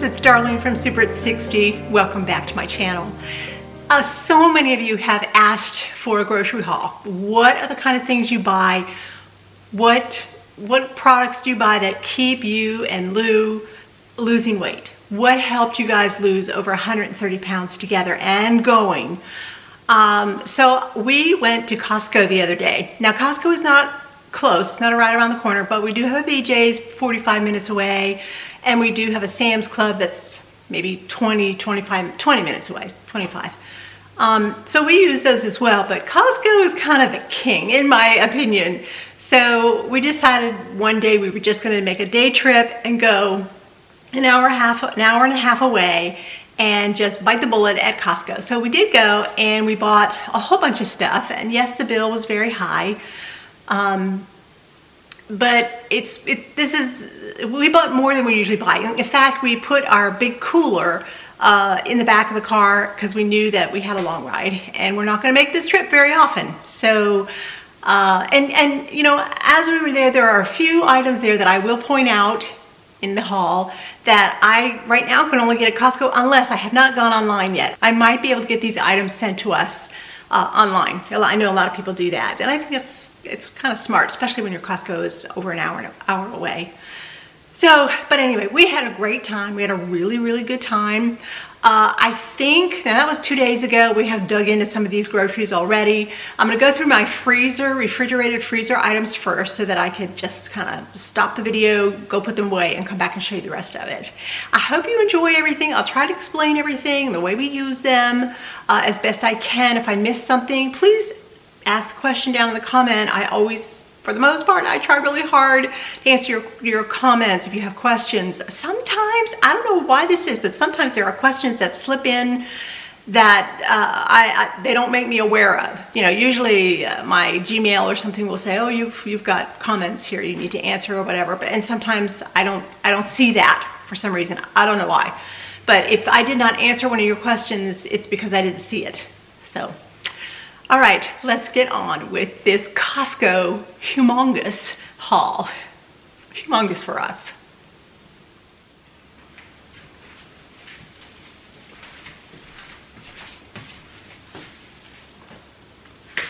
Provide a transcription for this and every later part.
it's Darlene from Super at 60. Welcome back to my channel. So many of you have asked for a grocery haul. What are the kind of things you buy? What products do you buy that keep you and Lou losing weight? What helped you guys lose over 130 pounds together and going? So we went to Costco the other day. Now Costco is not close, not right around the corner, but we do have a BJ's 45 minutes away, and we do have a Sam's Club that's maybe 20 minutes away, 25. So we use those as well, but Costco is kind of the king, in my opinion. So we decided one day we were just going to make a day trip and go an hour and a half away and just bite the bullet at Costco. So we did go and we bought a whole bunch of stuff, and yes, the bill was very high. But we bought more than we usually buy. In fact, we put our big cooler in the back of the car because we knew that we had a long ride and we're not going to make this trip very often. So, and you know, as we were there are a few items there that I will point out in the haul that I right now can only get at Costco unless I have not gone online yet. I might be able to get these items sent to us online. I know a lot of people do that, and I think it's kind of smart, especially when your Costco is over an hour away. So, but anyway, we had a great time. We had a really, really good time. I think, now that was 2 days ago, we have dug into some of these groceries already. I'm gonna go through my refrigerated freezer items first so that I could just kind of stop the video, go put them away, and come back and show you the rest of it. I hope you enjoy everything. I'll try to explain everything, the way we use them, as best I can. If I miss something, please ask a question down in the comment. I always, for the most part, I try really hard to answer your comments if you have questions. Sometimes, I don't know why this is, but sometimes there are questions that slip in that they don't make me aware of. You know, usually my Gmail or something will say, oh, you've got comments here you need to answer or whatever. And sometimes I don't see that for some reason. I don't know why. But if I did not answer one of your questions, it's because I didn't see it. So. All right, let's get on with this Costco humongous haul. Humongous for us.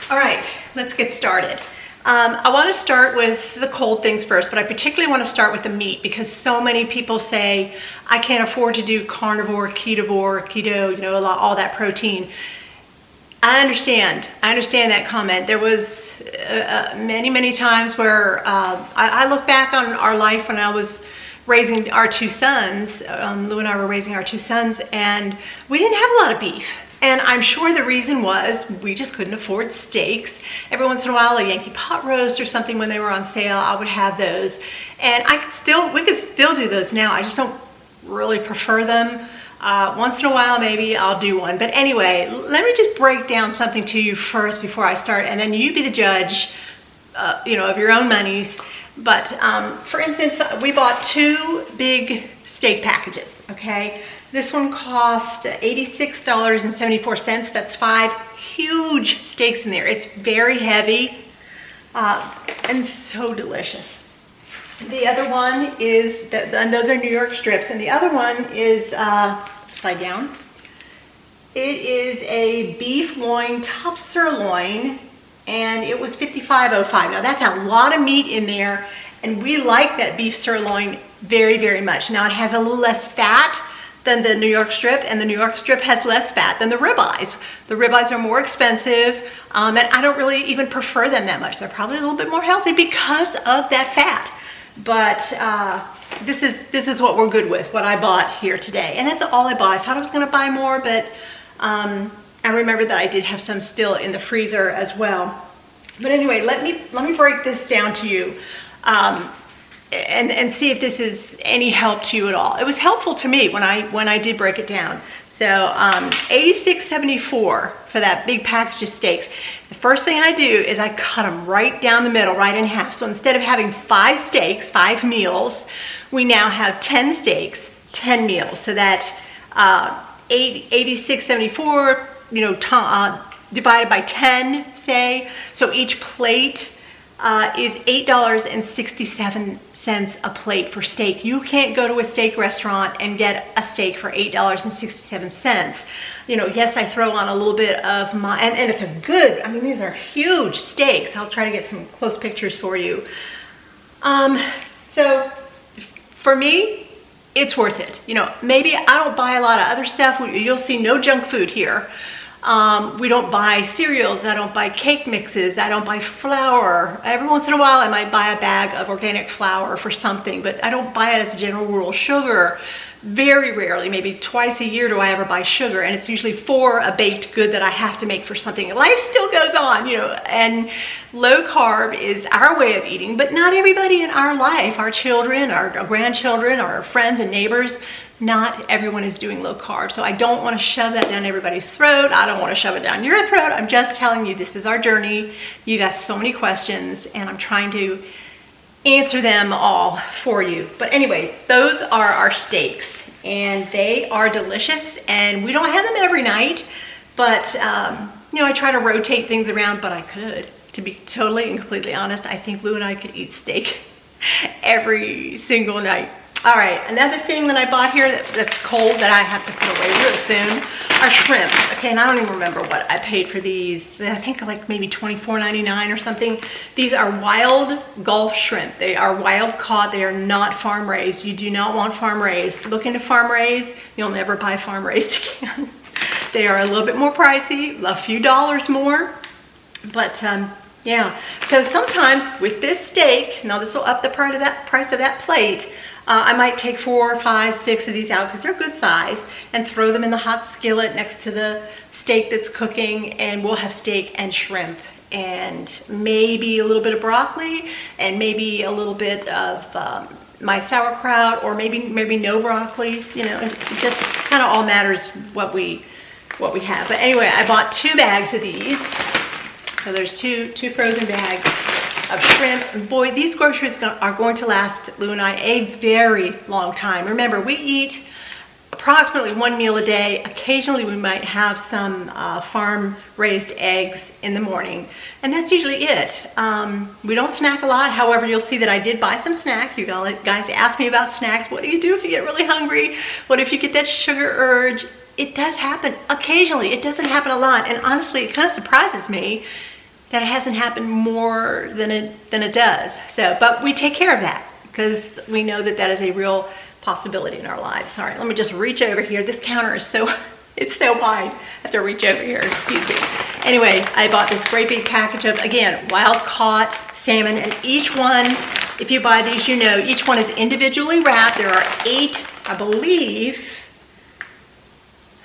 All right, let's get started. I want to start with the cold things first, but I particularly want to start with the meat because so many people say, I can't afford to do carnivore, keto, you know, all that protein. I understand that comment. There was many times where I look back on our life when I was raising our two sons. Lou and I were raising our two sons, and we didn't have a lot of beef. And I'm sure the reason was we just couldn't afford steaks. Every once in a while, a Yankee pot roast or something when they were on sale, I would have those. And we could still do those now. I just don't really prefer them. Once in a while, maybe I'll do one. But anyway, let me just break down something to you first before I start, and then you be the judge, you know, of your own monies. But for instance, we bought 2 big steak packages, okay? This one cost $86.74. That's 5 huge steaks in there. It's very heavy and so delicious. The other one is, and those are New York strips, and the other one is, upside down. It is a beef loin, top sirloin, and it was $55.05. Now that's a lot of meat in there, and we like that beef sirloin very, very much. Now it has a little less fat than the New York strip, and the New York strip has less fat than the ribeyes. The ribeyes are more expensive, and I don't really even prefer them that much. They're probably a little bit more healthy because of that fat. But this is what we're good with, what I bought here today. And that's all I bought. I thought I was going to buy more, but I remembered that I did have some still in the freezer as well. But anyway, let me break this down to you and see if this is any help to you at all. It was helpful to me when I did break it down. So $86.74 for that big package of steaks. The first thing I do is I cut them right down the middle, right in half. So instead of having 5 steaks, 5 meals, we now have 10 steaks, 10 meals. So that's $86.74, you know, divided by 10, say. So each plate is $8.67 a plate for steak. You can't go to a steak restaurant and get a steak for $8.67. You know, yes, I throw on a little bit of my, and it's a good, I mean, these are huge steaks. I'll try to get some close pictures for you. So for me, it's worth it. You know, maybe I don't buy a lot of other stuff. You'll see no junk food here. We don't buy cereals, I don't buy cake mixes, I don't buy flour. Every once in a while I might buy a bag of organic flour for something, but I don't buy it as a general rule. Sugar, very rarely, maybe twice a year do I ever buy sugar, and it's usually for a baked good that I have to make for something. Life still goes on, you know, and low carb is our way of eating, but not everybody in our life, our children, our grandchildren, our friends and neighbors, not everyone is doing low carb. So I don't want to shove that down everybody's throat. I don't want to shove it down your throat. I'm just telling you this is our journey. You've asked so many questions and I'm trying to answer them all for you. But anyway, those are our steaks and they are delicious, and we don't have them every night, but you know, I try to rotate things around, but I could. To be totally and completely honest, I think Lou and I could eat steak every single night. All right, another thing that I bought here that's cold that I have to put away real soon are shrimps. Okay, and I don't even remember what I paid for these. I think like maybe $24.99 or something. These are wild Gulf shrimp. They are wild caught. They are not farm raised. You do not want farm raised. Look into farm raised. You'll never buy farm raised again. They are a little bit more pricey, a few dollars more, but yeah. So sometimes with this steak, now this will up the price of that plate. I might take 4, 5, 6 of these out because they're good size and throw them in the hot skillet next to the steak that's cooking, and we'll have steak and shrimp and maybe a little bit of broccoli and maybe a little bit of my sauerkraut, or maybe no broccoli. You know, it just kind of all matters what we have. But anyway, I bought 2 bags of these. So there's two frozen bags of shrimp, and boy, these groceries are going to last Lou and I a very long time. Remember, we eat approximately 1 meal a day. Occasionally we might have some farm-raised eggs in the morning, and that's usually it. We don't snack a lot. However, you'll see that I did buy some snacks. You guys asked me about snacks. What do you do if you get really hungry? What if you get that sugar urge? It does happen occasionally. It doesn't happen a lot, and honestly, it kind of surprises me that it hasn't happened more than it does. So, but we take care of that because we know that that is a real possibility in our lives. All right, let me just reach over here. This counter is it's so wide. I have to reach over here, excuse me. Anyway, I bought this great big package of, again, wild caught salmon, and each one, if you buy these, you know, each one is individually wrapped. There are 8, I believe.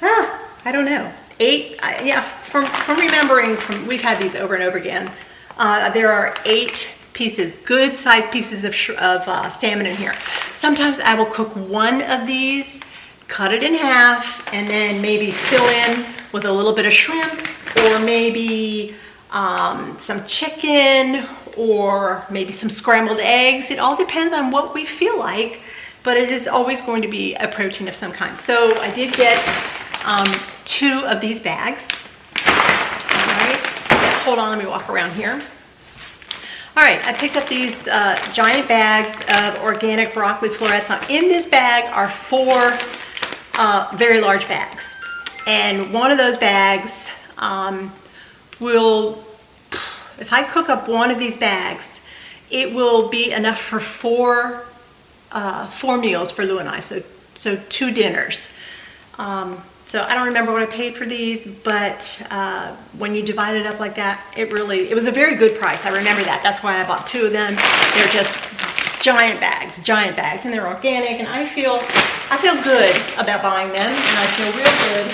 I don't know. 8, yeah, from remembering, we've had these over and over again. There are 8 pieces, good sized pieces of salmon in here. Sometimes I will cook one of these, cut it in half, and then maybe fill in with a little bit of shrimp, or maybe some chicken, or maybe some scrambled eggs. It all depends on what we feel like, but it is always going to be a protein of some kind. So I did get 2 of these bags. All right, hold on, let me walk around here. All right, I picked up these giant bags of organic broccoli florets. Now in this bag are 4 very large bags. And one of those bags will, if I cook up one of these bags, it will be enough for 4 meals for Lou and I, so 2 dinners. So I don't remember what I paid for these, but when you divide it up like that, it was a very good price. I remember that. That's why I bought 2 of them. They're just giant bags, and they're organic, and I feel good about buying them, and I feel real good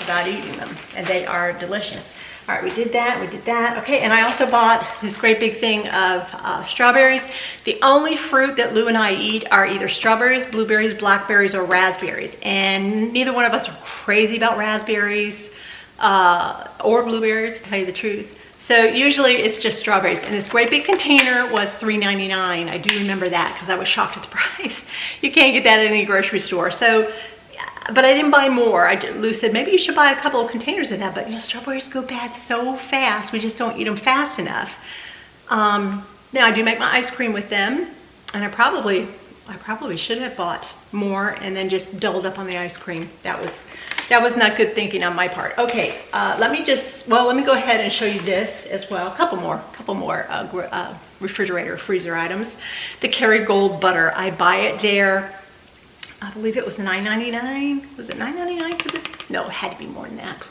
about eating them, and they are delicious. All right, we did that. Okay, and I also bought this great big thing of strawberries. The only fruit that Lou and I eat are either strawberries, blueberries, blackberries, or raspberries. And neither one of us are crazy about raspberries or blueberries, to tell you the truth. So usually it's just strawberries. And this great big container was $3.99. I do remember that because I was shocked at the price. You can't get that at any grocery store. So, but I didn't buy more. Lou said, maybe you should buy a couple of containers of that, but you know, strawberries go bad so fast. We just don't eat them fast enough. Now I do make my ice cream with them, and I probably should have bought more and then just doubled up on the ice cream. That was not good thinking on my part. Okay, let me go ahead and show you this as well. A couple more refrigerator freezer items. The Kerrygold butter. I buy it there. I believe it was $9.99. Was it $9.99 for this? No, it had to be more than that.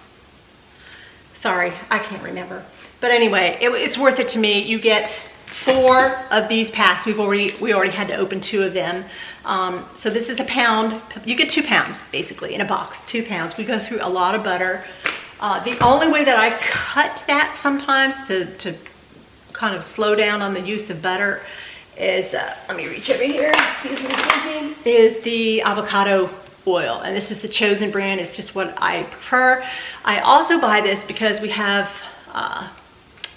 Sorry, I can't remember. But anyway, it's worth it to me. You get 4 of these packs. We already had to open 2 of them. So this is a pound. You get 2 pounds basically in a box. 2 pounds. We go through a lot of butter. The only way that I cut that sometimes to kind of slow down on the use of butter is, let me reach over here, excuse me, is the avocado oil. And this is the Chosen brand. It's just what I prefer. I also buy this because we have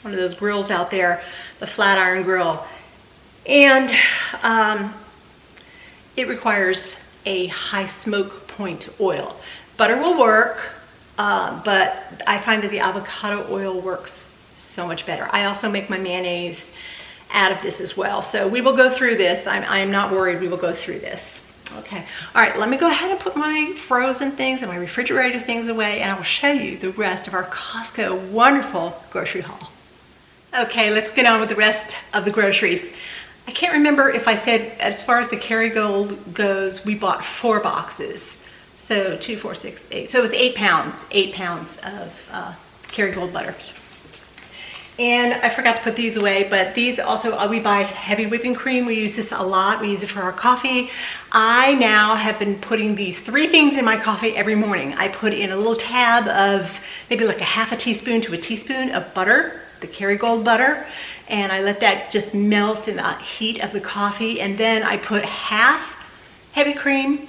one of those grills out there, the flat iron grill. And it requires a high smoke point oil. Butter will work, but I find that the avocado oil works so much better. I also make my mayonnaise out of this as well. So we will go through this. I'm not worried. We will go through this. Okay. All right. Let me go ahead and put my frozen things and my refrigerator things away, and I will show you the rest of our Costco wonderful grocery haul. Okay. Let's get on with the rest of the groceries. I can't remember if I said, as far as the Kerrygold goes, we bought 4 boxes. So 2, 4, 6, 8. So it was 8 pounds. 8 pounds of Kerrygold butter. And I forgot to put these away, but these also, we buy heavy whipping cream. We use this a lot. We use it for our coffee. I now have been putting these 3 things in my coffee every morning. I put in a little tab of maybe like a half a teaspoon to a teaspoon of butter, the Kerrygold butter, and I let that just melt in the heat of the coffee. And then I put half heavy cream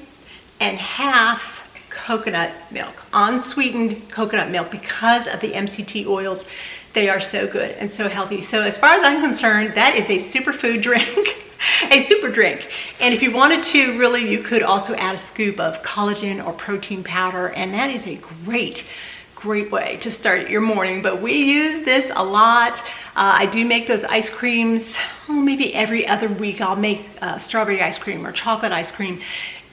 and half coconut milk, unsweetened coconut milk, because of the MCT oils. They are so good and so healthy. So as far as I'm concerned, that is a superfood drink, a super drink. And if you wanted to, really, you could also add a scoop of collagen or protein powder, and that is a great way to start your morning. But we use this a lot. I do make those ice creams, maybe every other week. I'll make strawberry ice cream or chocolate ice cream.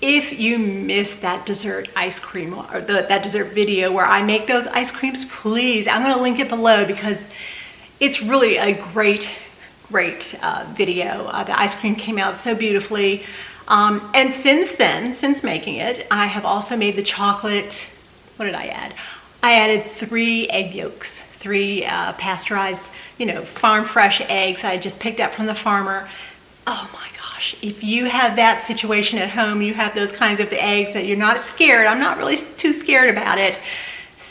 If you missed that dessert ice cream or that dessert video where I make those ice creams, please, I'm going to link it below, because it's really a great video. The ice cream came out so beautifully. And since then, since making it, I have also made the chocolate. What did I add? I added 3 egg yolks, 3 pasteurized, farm fresh eggs I just picked up from the farmer. Oh my gosh, if you have that situation at home, you have those kinds of eggs that you're not scared. I'm not really too scared about it.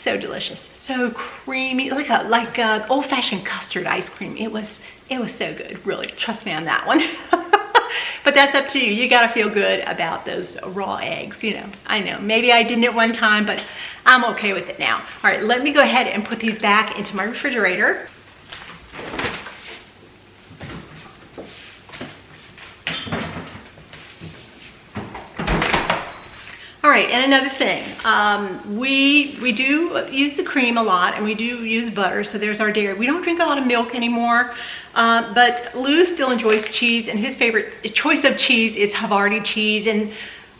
So delicious, so creamy, like a old-fashioned custard ice cream. It was so good, really. Trust me on that one. But that's up to you. You got to feel good about those raw eggs. I know maybe I didn't at one time, but I'm okay with it now. All right, let me go ahead and put these back into my refrigerator. All right, and another thing, we do use the cream a lot, and we do use butter, so there's our dairy. We don't drink a lot of milk anymore, but Lou still enjoys cheese, and his favorite choice of cheese is Havarti cheese, and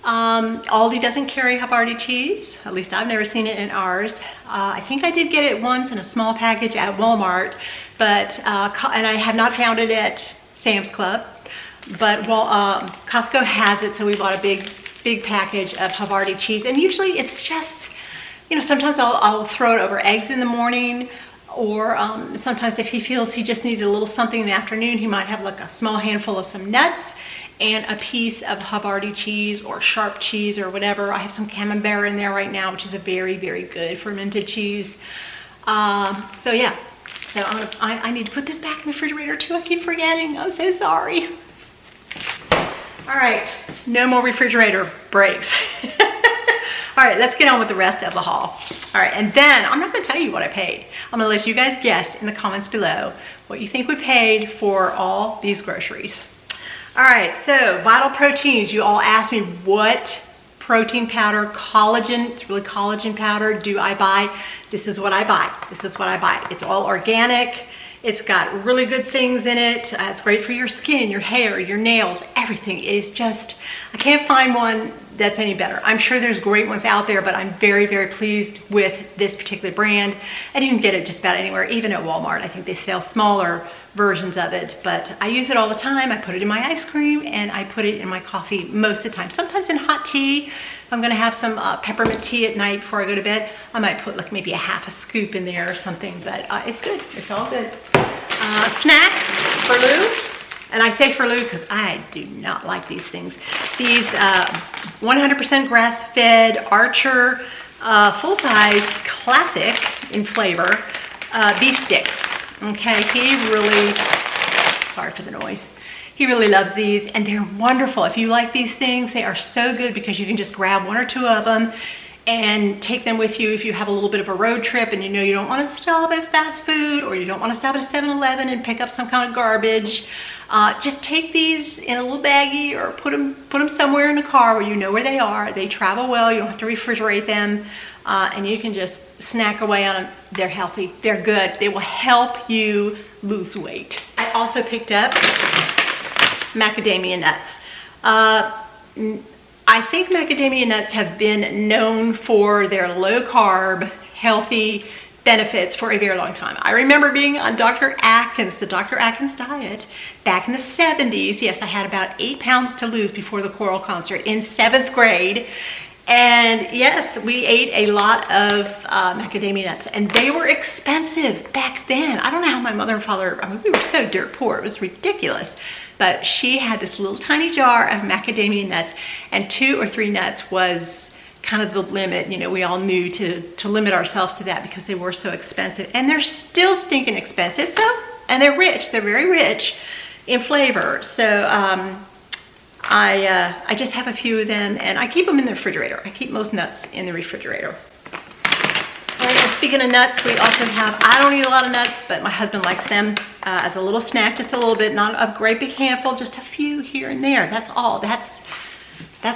Aldi doesn't carry Havarti cheese. At least I've never seen it in ours. I think I did get it once in a small package at Walmart, but and I have not found it at Sam's Club, but Costco has it, so we bought a big package of Havarti cheese. And usually it's just, sometimes I'll throw it over eggs in the morning, or sometimes if he feels he just needs a little something in the afternoon, he might have like a small handful of some nuts and a piece of Havarti cheese or sharp cheese or whatever. I have some camembert in there right now, which is a very, very good fermented cheese. So yeah, so I need to put this back in the refrigerator too. I keep forgetting. I'm so sorry. All right, no more refrigerator breaks. All right, let's get on with the rest of the haul. All right, and then I'm not gonna tell you what I paid. I'm gonna let you guys guess in the comments below what you think we paid for all these groceries. All right, so Vital Proteins, you all asked me what protein powder, collagen, it's really collagen powder, do I buy? This is what I buy. This is what I buy. It's all organic. It's got really good things in it. It's great for your skin, your hair, your nails, everything. It is just, I can't find one that's any better. I'm sure there's great ones out there, but I'm very, very pleased with this particular brand. And you can get it just about anywhere, even at Walmart. I think they sell smaller versions of it, but I use it all the time. I put it in my ice cream and I put it in my coffee most of the time. Sometimes in hot tea. If I'm gonna have some peppermint tea at night before I go to bed, I might put like maybe a half a scoop in there or something, but it's good, it's all good. Snacks for Lou, and I say for Lou because I do not like these things. These 100% grass-fed Archer full-size classic in flavor beef sticks. Okay, he really, sorry for the noise. He really loves these, and they're wonderful. If you like these things, they are so good because you can just grab one or two of them and take them with you if you have a little bit of a road trip and you know you don't want to stop at a fast food or you don't want to stop at a 7-Eleven and pick up some kind of garbage. Just take these in a little baggie or put them somewhere in the car where you know where they are. They travel well, you don't have to refrigerate them, and you can just snack away on them. They're healthy, they're good. They will help you lose weight. I also picked up macadamia nuts. I think macadamia nuts have been known for their low-carb, healthy benefits for a very long time. I remember being on Dr. Atkins, the Dr. Atkins diet, back in the 70s. Yes, I had about 8 pounds to lose before the choral concert in 7th grade. And yes, we ate a lot of macadamia nuts, and they were expensive back then. I don't know how my mother and father, I mean, we were so dirt poor, it was ridiculous. But she had this little tiny jar of macadamia nuts, and 2 or 3 nuts was kind of the limit. You know, we all knew to limit ourselves to that because they were so expensive, and they're still stinking expensive. So, and they're rich, they're very rich in flavor. So I just have a few of them, and I keep them in the refrigerator. I keep most nuts in the refrigerator. And speaking of nuts, we also have, I don't eat a lot of nuts, but my husband likes them as a little snack, just a little bit, not a great big handful, just a few here and there. That's all. That's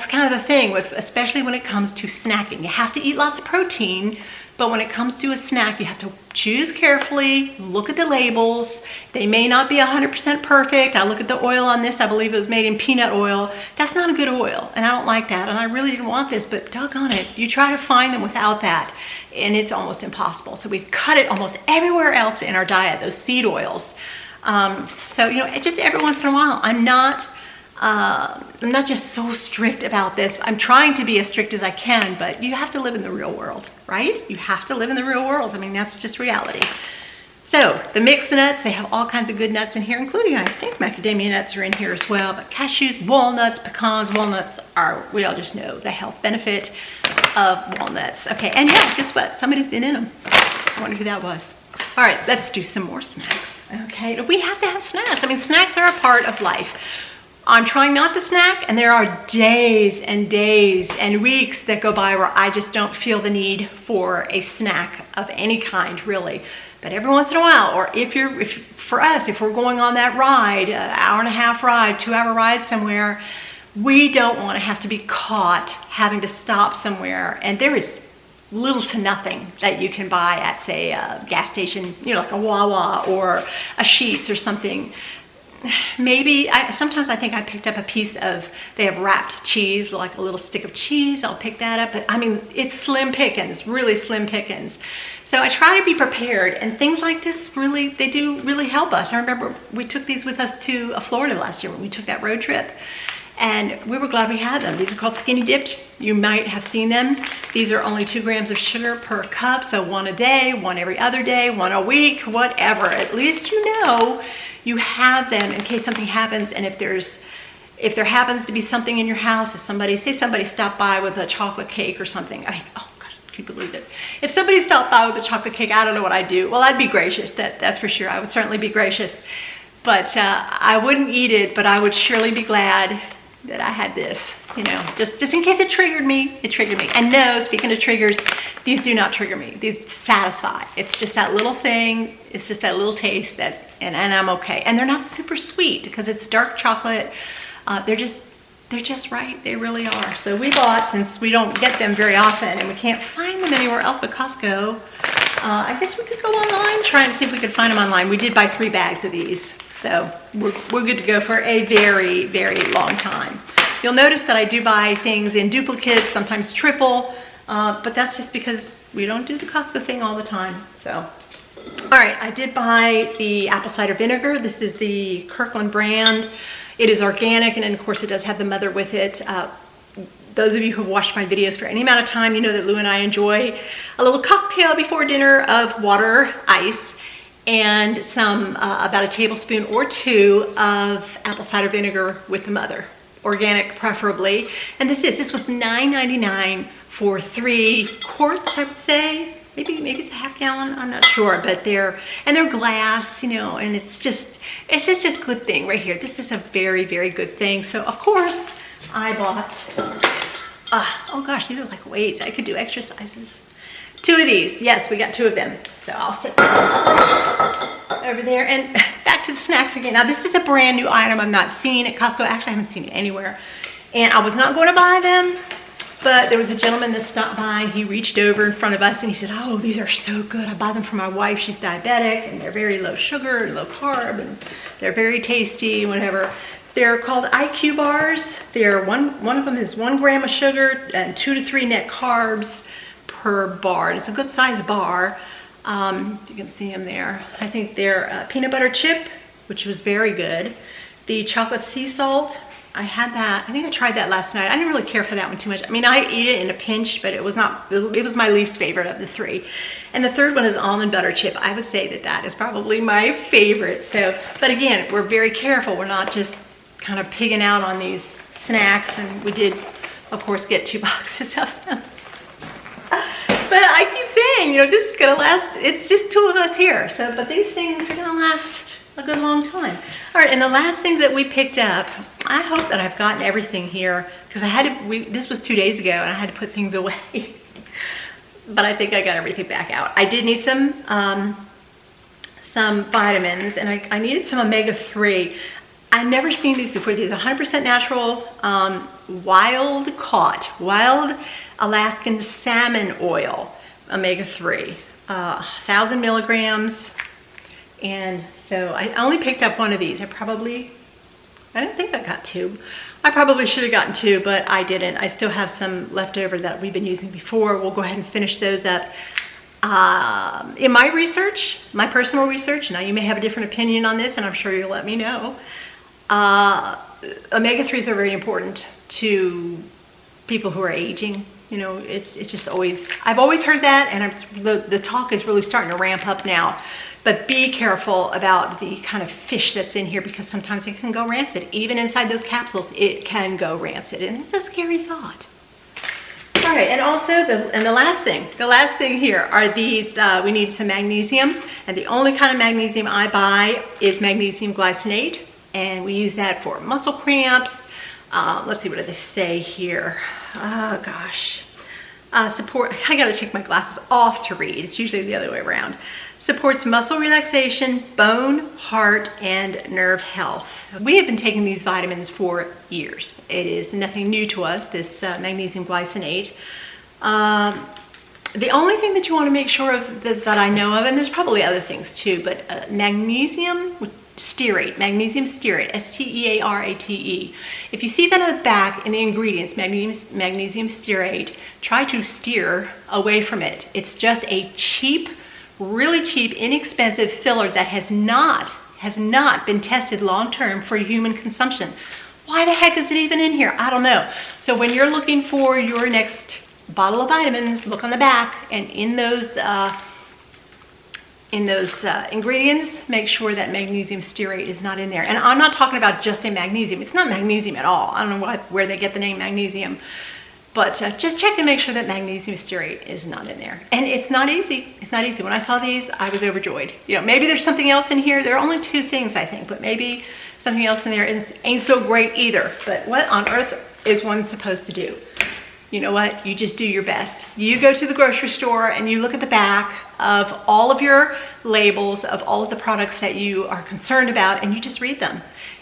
kind of the thing with, especially when it comes to snacking. You have to eat lots of protein, but when it comes to a snack, you have to choose carefully, look at the labels. They may not be 100% perfect. I look at the oil on this. I believe it was made in peanut oil. That's not a good oil, and I don't like that, and I really didn't want this, but doggone it, you try to find them without that, and it's almost impossible. So we've cut it almost everywhere else in our diet, those seed oils. So, you know, just every once in a while, I'm not just so strict about this. I'm trying to be as strict as I can, but you have to live in the real world, right? You have to live in the real world. I mean, that's just reality. So the mixed nuts, they have all kinds of good nuts in here, including, I think, macadamia nuts are in here as well, but cashews, walnuts, pecans. Walnuts are, we all just know the health benefit of walnuts. Okay, and yeah, guess what? Somebody's been in them. I wonder who that was. All right, let's do some more snacks. Okay, we have to have snacks. I mean, snacks are a part of life. I'm trying not to snack, and there are days and days and weeks that go by where I just don't feel the need for a snack of any kind, really. But every once in a while, or for us, if we're going on that ride, an hour-and-a-half ride, 2-hour ride somewhere, we don't want to have to be caught having to stop somewhere. And there is little to nothing that you can buy at, say, a gas station, you know, like a Wawa or a Sheetz or something. Maybe, sometimes I think I picked up a piece of, they have wrapped cheese, like a little stick of cheese. I'll pick that up, but I mean, it's slim pickings, really slim pickings. So I try to be prepared, and things like this really, they do really help us. I remember we took these with us to Florida last year when we took that road trip, and we were glad we had them. These are called Skinny Dipped. You might have seen them. These are only 2 grams of sugar per cup, so 1 a day, 1 every other day, 1 a week, whatever. At least you know you have them in case something happens, and if there happens to be something in your house, if somebody stopped by with a chocolate cake or something. I mean, oh gosh, can you believe it? If somebody stopped by with a chocolate cake, I don't know what I'd do. Well, I'd be gracious, that's for sure. I would certainly be gracious, but I wouldn't eat it, but I would surely be glad that I had this, you know, just in case it triggered me, And no, speaking of triggers, these do not trigger me. These satisfy. It's just that little thing, it's just that little taste that, and I'm okay. And they're not super sweet because it's dark chocolate. They're just right. They really are. So we bought, since we don't get them very often and we can't find them anywhere else but Costco, I guess we could go online, try and see if we could find them online. We did buy 3 bags of these, so we're good to go for a very, very long time. You'll notice that I do buy things in duplicates, sometimes triple, but that's just because we don't do the Costco thing all the time. So, all right, I did buy the apple cider vinegar. This is the Kirkland brand. It is organic, and then of course it does have the mother with it. Those of you who have watched my videos for any amount of time, you know that Lou and I enjoy a little cocktail before dinner of water, ice, and some, about a tablespoon or 2 of apple cider vinegar with the mother. Organic preferably. And this was $9.99 for 3 quarts, I would say. Maybe it's a half gallon, I'm not sure, but they're glass, you know, and it's just a good thing right here. This is a very, very good thing. So of course I bought, oh gosh, these are like weights. I could do exercises. 2 of these. Yes, we got 2 of them. So I'll set them over there. And back to the snacks again. Now this is a brand new item I'm not seeing at Costco. Actually, I haven't seen it anywhere. And I was not going to buy them, but there was a gentleman that stopped by and he reached over in front of us and he said, oh, these are so good. I buy them for my wife. She's diabetic and they're very low sugar and low carb and they're very tasty, whatever. They're called IQ bars. They're one of them is 1 gram of sugar and 2 to 3 net carbs per bar. It's a good size bar. You can see them there. I think they're peanut butter chip, which was very good. The chocolate sea salt, I had that. I think I tried that last night. I didn't really care for that one too much. I mean, I eat it in a pinch, but it was my least favorite of the 3. And the third one is almond butter chip. I would say that is probably my favorite. So, but again, we're very careful. We're not just kind of pigging out on these snacks, and we did, of course, get 2 boxes of them. But I keep saying, you know, this is gonna last, it's just 2 of us here. So, but these things are gonna last a good long time. All right, and the last things that we picked up, I hope that I've gotten everything here, because I had to, this was 2 days ago, and I had to put things away. But I think I got everything back out. I did need some vitamins, and I needed some omega-3. I've never seen these before. These are 100% natural, wild Alaskan salmon oil, omega-3, 1,000 milligrams. And so I only picked up 1 of these. I didn't think I got 2. I probably should have gotten 2, but I didn't. I still have some left over that we've been using before. We'll go ahead and finish those up. In my research, my personal research, now you may have a different opinion on this, and I'm sure you'll let me know. Omega-3s are very important to people who are aging. You know, it's just always, I've always heard that, and the talk is really starting to ramp up now. But be careful about the kind of fish that's in here, because sometimes it can go rancid. Even inside those capsules, it can go rancid, and it's a scary thought. All right, and also the last thing here are these. We need some magnesium, and the only kind of magnesium I buy is magnesium glycinate, and we use that for muscle cramps. Let's see, what do they say here? Oh gosh, support. I got to take my glasses off to read. It's usually the other way around. Supports muscle relaxation, bone, heart, and nerve health. We have been taking these vitamins for years. It is nothing new to us, this magnesium glycinate. The only thing that you want to make sure of that I know of, and there's probably other things too, but magnesium stearate, S-T-E-A-R-A-T-E. If you see that on the back in the ingredients, magnesium stearate, try to steer away from it. It's just a cheap, really cheap, inexpensive filler that has not been tested long-term for human consumption. Why the heck is it even in here? I don't know. So when you're looking for your next bottle of vitamins, look on the back, and in those ingredients, make sure that magnesium stearate is not in there. And I'm not talking about just in magnesium. It's not magnesium at all. I don't know where they get the name magnesium. But just check to make sure that magnesium stearate is not in there. And it's not easy. It's not easy. When I saw these, I was overjoyed. You know, maybe there's something else in here. There are only 2 things, I think, but maybe something else in there ain't so great either. But what on earth is one supposed to do? You know what? You just do your best. You go to the grocery store and you look at the back of all of your labels of all of the products that you are concerned about, and you just read them.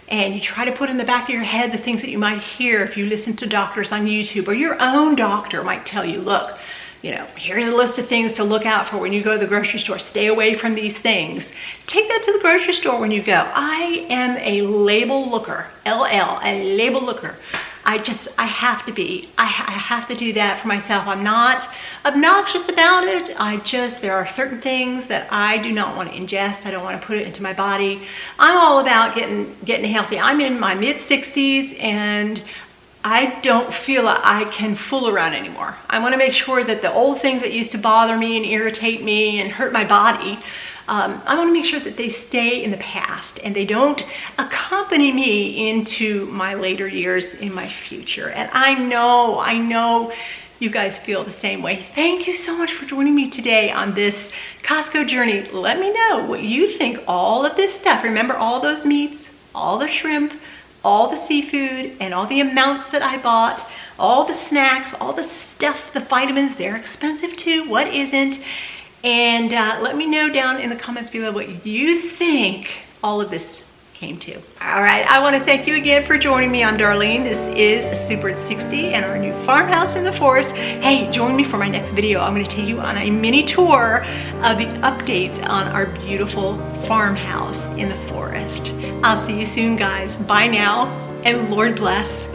And you try to put in the back of your head the things that you might hear if you listen to doctors on YouTube, or your own doctor might tell you, look, here's a list of things to look out for when you go to the grocery store. Stay away from these things. Take that to the grocery store when you go. I am a label looker, LL, a label looker. I have to be. I have to do that for myself. I'm not obnoxious about it. There are certain things that I do not want to ingest. I don't want to put it into my body. I'm all about getting healthy. I'm in my mid-60s and I don't feel like I can fool around anymore. I want to make sure that the old things that used to bother me and irritate me and hurt my body, I want to make sure that they stay in the past and they don't accompany me into my later years in my future. And I know you guys feel the same way. Thank you so much for joining me today on this Costco journey. Let me know what you think all of this stuff. Remember all those meats, all the shrimp, all the seafood, and all the amounts that I bought, all the snacks, all the stuff, the vitamins, they're expensive too. What isn't? And let me know down in the comments below what you think all of this came to. All right, I want to thank you again for joining me. I'm Darlene. This is Super at 60 and our new farmhouse in the forest. Hey, join me for my next video. I'm going to take you on a mini tour of the updates on our beautiful farmhouse in the forest. I'll see you soon, guys. Bye now, and Lord bless.